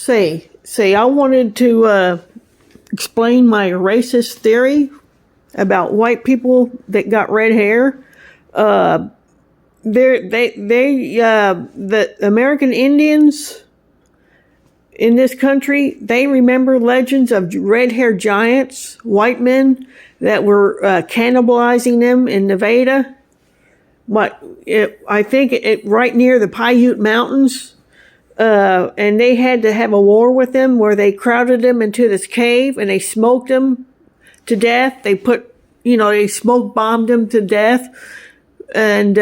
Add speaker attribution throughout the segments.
Speaker 1: I wanted to explain my racist theory about white people that got red hair. The American Indians in this country, they remember legends of red-haired giants, white men that were cannibalizing them in Nevada. I think right near the Paiute Mountains. And they had to have a war with them where they crowded them into this cave and they smoked them to death. They smoke bombed them to death. And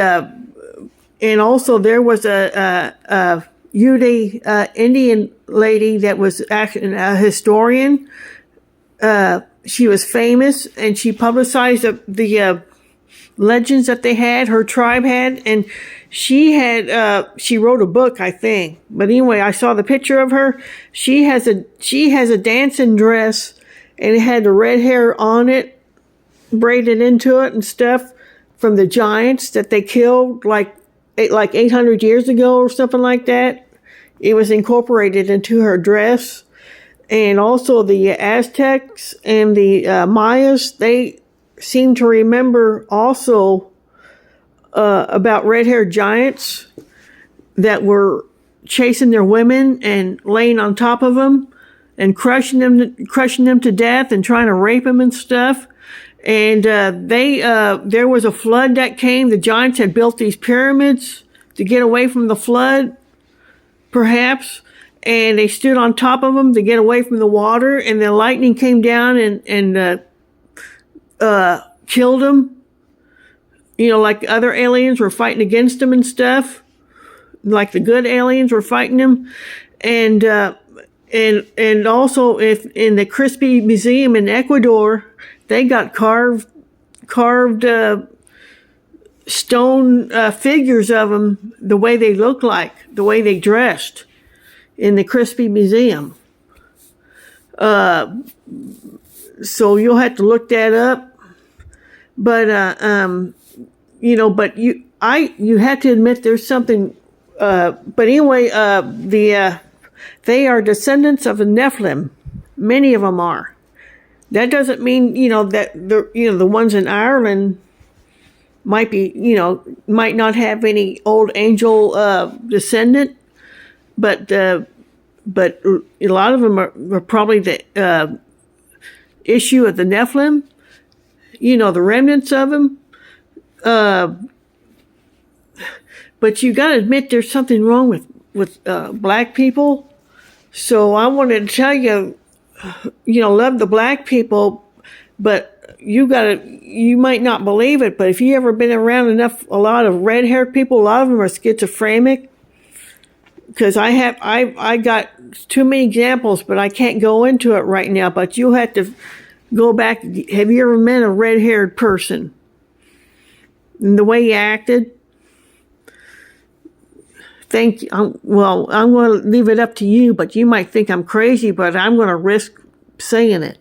Speaker 1: also there was a Ute Indian lady that was actually a historian. She was famous and she publicized the legends that her tribe had, and she wrote a book, I think. But anyway, I saw the picture of her. She has a dancing dress, and it had the red hair on it, braided into it and stuff from the giants that they killed like 800 years ago or something like that. It was incorporated into her dress. And also the Aztecs and the Mayas, they seem to remember also about red-haired giants that were chasing their women and laying on top of them and crushing them to death and trying to rape them and stuff. And there was a flood that came. The giants had built these pyramids to get away from the flood, perhaps, and they stood on top of them to get away from the water. And the lightning came down and killed them. Like other aliens were fighting against them and stuff. Like the good aliens were fighting them. And also if in the Crispy Museum in Ecuador, they got carved stone figures of them, the way they looked like, the way they dressed in the Crispy Museum. So you'll have to look that up. But you have to admit there's something. But anyway, they are descendants of the Nephilim. Many of them are. That doesn't mean that the ones in Ireland might not have any old angel descendant, but a lot of them are probably the issue of the Nephilim. The remnants of them. But you got to admit there's something wrong with black people. So I wanted to tell you, love the black people, but you might not believe it, but if you ever been around a lot of red-haired people, a lot of them are schizophrenic. Because I got too many examples, but I can't go into it right now. But you'll have to go back. Have you ever met a red-haired person? And the way he acted? I'm going to leave it up to you, but you might think I'm crazy, but I'm going to risk saying it.